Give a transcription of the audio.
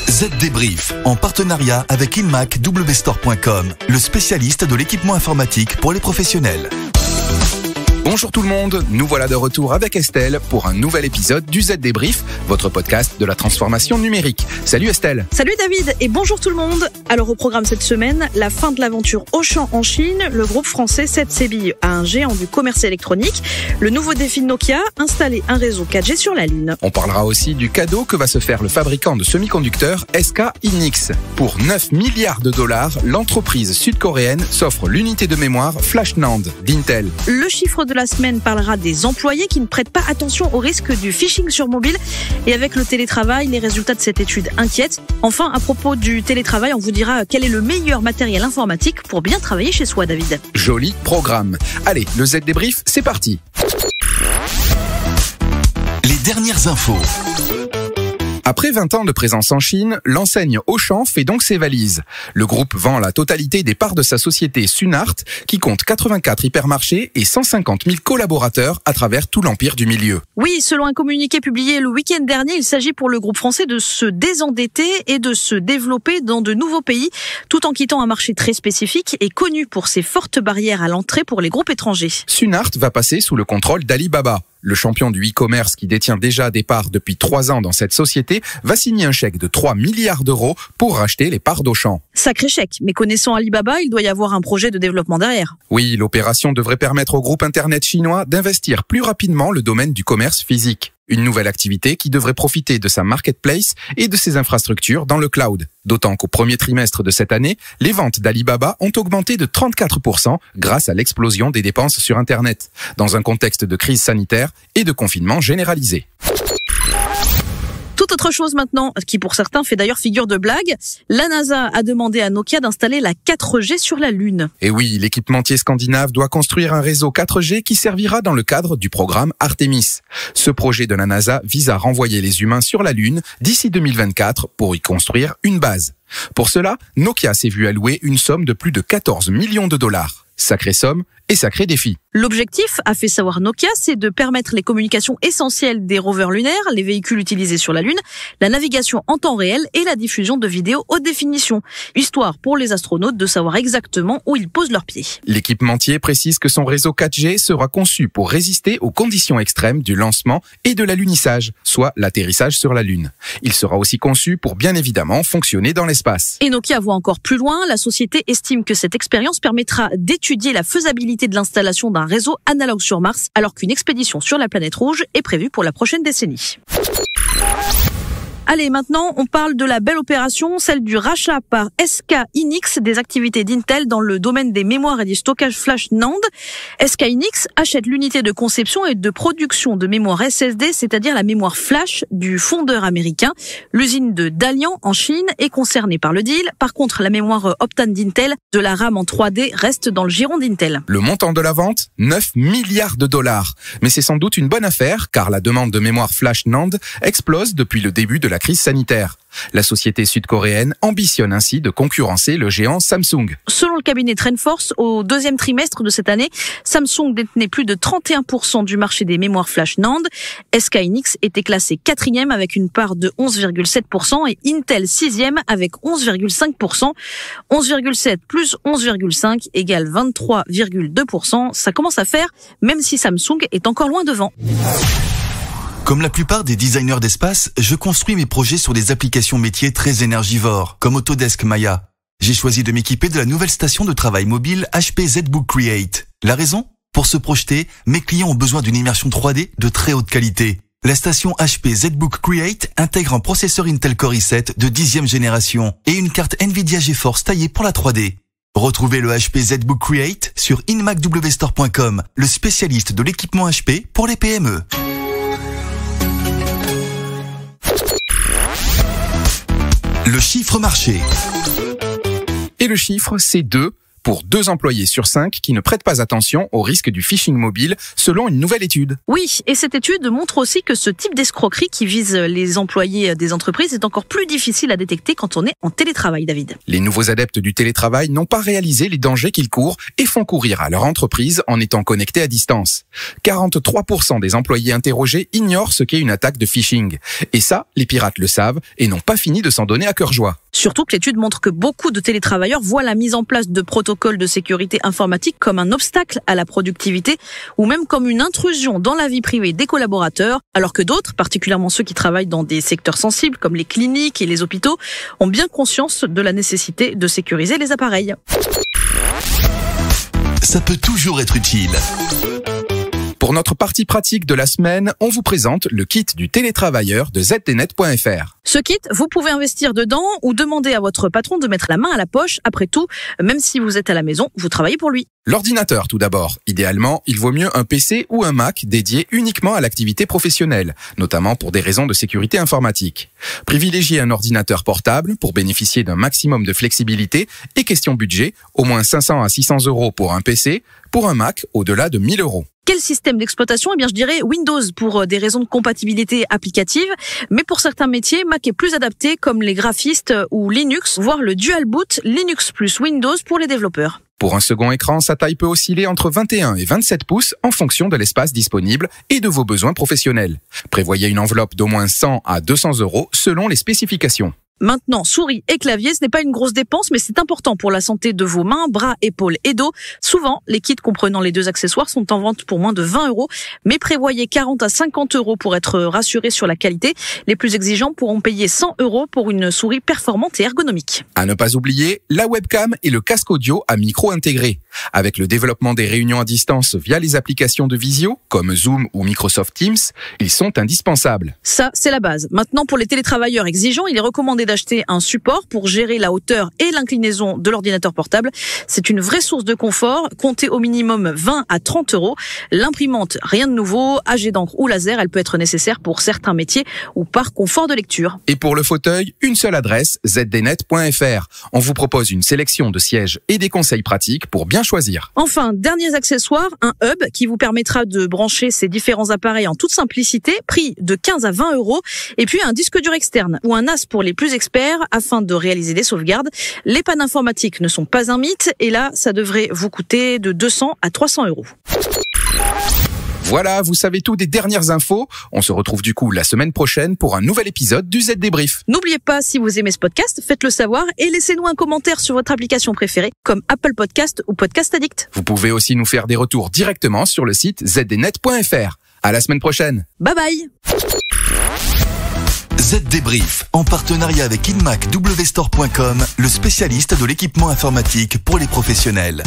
Z Débrief, en partenariat avec InmacWstore.com, le spécialiste de l'équipement informatique pour les professionnels. Bonjour tout le monde, nous voilà de retour avec Estelle pour un nouvel épisode du Z Débrief, votre podcast de la transformation numérique. Salut Estelle. Salut David et bonjour tout le monde. Alors au programme cette semaine, la fin de l'aventure Auchan en Chine, le groupe français cède ses billes à un géant du commerce électronique, le nouveau défi de Nokia, installer un réseau 4G sur la Lune. On parlera aussi du cadeau que va se faire le fabricant de semi-conducteurs SK Hynix. Pour 9 milliards de dollars, l'entreprise sud-coréenne s'offre l'unité de mémoire Flash NAND d'Intel. Le chiffre de la semaine parlera des employés qui ne prêtent pas attention au risque du phishing sur mobile. Et avec le télétravail, les résultats de cette étude inquiètent. Enfin, à propos du télétravail, on vous dira quel est le meilleur matériel informatique pour bien travailler chez soi, David. Joli programme. Allez, le Z Débrief, c'est parti. Les dernières infos. Après 20 ans de présence en Chine, l'enseigne Auchan fait donc ses valises. Le groupe vend la totalité des parts de sa société Sunart, qui compte 84 hypermarchés et 150 000 collaborateurs à travers tout l'empire du milieu. Oui, selon un communiqué publié le week-end dernier, il s'agit pour le groupe français de se désendetter et de se développer dans de nouveaux pays, tout en quittant un marché très spécifique et connu pour ses fortes barrières à l'entrée pour les groupes étrangers. Sunart va passer sous le contrôle d'Alibaba. Le champion du e-commerce qui détient déjà des parts depuis 3 ans dans cette société va signer un chèque de 3 milliards d'euros pour racheter les parts d'Auchan. Sacré chèque, mais connaissant Alibaba, il doit y avoir un projet de développement derrière. Oui, l'opération devrait permettre au groupe Internet chinois d'investir plus rapidement le domaine du commerce physique. Une nouvelle activité qui devrait profiter de sa marketplace et de ses infrastructures dans le cloud. D'autant qu'au premier trimestre de cette année, les ventes d'Alibaba ont augmenté de 34% grâce à l'explosion des dépenses sur Internet, dans un contexte de crise sanitaire et de confinement généralisé. Toute autre chose maintenant, qui pour certains fait d'ailleurs figure de blague, la NASA a demandé à Nokia d'installer la 4G sur la Lune. Et oui, l'équipementier scandinave doit construire un réseau 4G qui servira dans le cadre du programme Artemis. Ce projet de la NASA vise à renvoyer les humains sur la Lune d'ici 2024 pour y construire une base. Pour cela, Nokia s'est vu allouer une somme de plus de 14 millions de dollars. Sacrée somme et sacré défi. L'objectif, a fait savoir Nokia, c'est de permettre les communications essentielles des rovers lunaires, les véhicules utilisés sur la Lune, la navigation en temps réel et la diffusion de vidéos haute définition, histoire pour les astronautes de savoir exactement où ils posent leurs pieds. L'équipementier précise que son réseau 4G sera conçu pour résister aux conditions extrêmes du lancement et de l'alunissage, soit l'atterrissage sur la Lune. Il sera aussi conçu pour bien évidemment fonctionner dans l'espace. Et Nokia voit encore plus loin, la société estime que cette expérience permettra d'étudier la faisabilité de l'installation d'un réseau analogue sur Mars, alors qu'une expédition sur la planète rouge est prévue pour la prochaine décennie. Allez, maintenant, on parle de la belle opération, celle du rachat par SK Hynix des activités d'Intel dans le domaine des mémoires et du stockage flash NAND. SK Hynix achète l'unité de conception et de production de mémoire SSD, c'est-à-dire la mémoire flash du fondeur américain. L'usine de Dalian, en Chine, est concernée par le deal. Par contre, la mémoire Optane d'Intel, de la RAM en 3D, reste dans le giron d'Intel. Le montant de la vente, 9 milliards de dollars. Mais c'est sans doute une bonne affaire, car la demande de mémoire flash NAND explose depuis le début de la crise sanitaire. La société sud-coréenne ambitionne ainsi de concurrencer le géant Samsung. Selon le cabinet TrendForce, au deuxième trimestre de cette année, Samsung détenait plus de 31% du marché des mémoires flash NAND. SK Hynix était classé 4e avec une part de 11,7% et Intel 6e avec 11,5%. 11,7 plus 11,5 égale 23,2%. Ça commence à faire, même si Samsung est encore loin devant. Comme la plupart des designers d'espace, je construis mes projets sur des applications métiers très énergivores, comme Autodesk Maya. J'ai choisi de m'équiper de la nouvelle station de travail mobile HP ZBook Create. La raison ? Pour se projeter, mes clients ont besoin d'une immersion 3D de très haute qualité. La station HP ZBook Create intègre un processeur Intel Core i7 de 10e génération et une carte Nvidia GeForce taillée pour la 3D. Retrouvez le HP ZBook Create sur InmacWstore.com, le spécialiste de l'équipement HP pour les PME. Le chiffre marché. Et le chiffre, c'est 2 pour 2 employés sur 5 qui ne prêtent pas attention au risque du phishing mobile, selon une nouvelle étude. Oui, et cette étude montre aussi que ce type d'escroquerie qui vise les employés des entreprises est encore plus difficile à détecter quand on est en télétravail, David. Les nouveaux adeptes du télétravail n'ont pas réalisé les dangers qu'ils courent et font courir à leur entreprise en étant connectés à distance. 43% des employés interrogés ignorent ce qu'est une attaque de phishing. Et ça, les pirates le savent et n'ont pas fini de s'en donner à cœur joie. Surtout que l'étude montre que beaucoup de télétravailleurs voient la mise en place de protocoles de sécurité informatique comme un obstacle à la productivité ou même comme une intrusion dans la vie privée des collaborateurs, alors que d'autres, particulièrement ceux qui travaillent dans des secteurs sensibles comme les cliniques et les hôpitaux, ont bien conscience de la nécessité de sécuriser les appareils. Ça peut toujours être utile. Pour notre partie pratique de la semaine, on vous présente le kit du télétravailleur de zdnet.fr. Ce kit, vous pouvez investir dedans ou demander à votre patron de mettre la main à la poche. Après tout, même si vous êtes à la maison, vous travaillez pour lui. L'ordinateur tout d'abord. Idéalement, il vaut mieux un PC ou un Mac dédié uniquement à l'activité professionnelle, notamment pour des raisons de sécurité informatique. Privilégiez un ordinateur portable pour bénéficier d'un maximum de flexibilité et question budget, au moins 500 à 600 € pour un PC, pour un Mac au-delà de 1000 €. Quel système d'exploitation ? Eh bien, je dirais Windows pour des raisons de compatibilité applicative, mais pour certains métiers, Mac est plus adapté comme les graphistes ou Linux, voire le dual boot Linux plus Windows pour les développeurs. Pour un second écran, sa taille peut osciller entre 21 et 27 pouces en fonction de l'espace disponible et de vos besoins professionnels. Prévoyez une enveloppe d'au moins 100 à 200 € selon les spécifications. Maintenant, souris et clavier, ce n'est pas une grosse dépense, mais c'est important pour la santé de vos mains, bras, épaules et dos. Souvent, les kits comprenant les 2 accessoires sont en vente pour moins de 20 €, mais prévoyez 40 à 50 € pour être rassuré sur la qualité. Les plus exigeants pourront payer 100 € pour une souris performante et ergonomique. À ne pas oublier, la webcam et le casque audio à micro intégré. Avec le développement des réunions à distance via les applications de visio, comme Zoom ou Microsoft Teams, ils sont indispensables. Ça, c'est la base. Maintenant, pour les télétravailleurs exigeants, il est recommandé d'acheter un support pour gérer la hauteur et l'inclinaison de l'ordinateur portable. C'est une vraie source de confort. Comptez au minimum 20 à 30 €. L'imprimante, rien de nouveau. AG d'encre ou laser, elle peut être nécessaire pour certains métiers ou par confort de lecture. Et pour le fauteuil, une seule adresse, zdnet.fr. On vous propose une sélection de sièges et des conseils pratiques pour bien choisir. Enfin, derniers accessoires, un hub qui vous permettra de brancher ces différents appareils en toute simplicité, prix de 15 à 20 €, et puis un disque dur externe ou un NAS pour les plus experts afin de réaliser des sauvegardes. Les pannes informatiques ne sont pas un mythe et là, ça devrait vous coûter de 200 à 300 €. Voilà, vous savez tout des dernières infos. On se retrouve du coup la semaine prochaine pour un nouvel épisode du Z Débrief. N'oubliez pas, si vous aimez ce podcast, faites-le savoir et laissez-nous un commentaire sur votre application préférée comme Apple Podcast ou Podcast Addict. Vous pouvez aussi nous faire des retours directement sur le site zdnet.fr. À la semaine prochaine. Bye bye. Z Débrief, en partenariat avec InMac WStore.com, le spécialiste de l'équipement informatique pour les professionnels.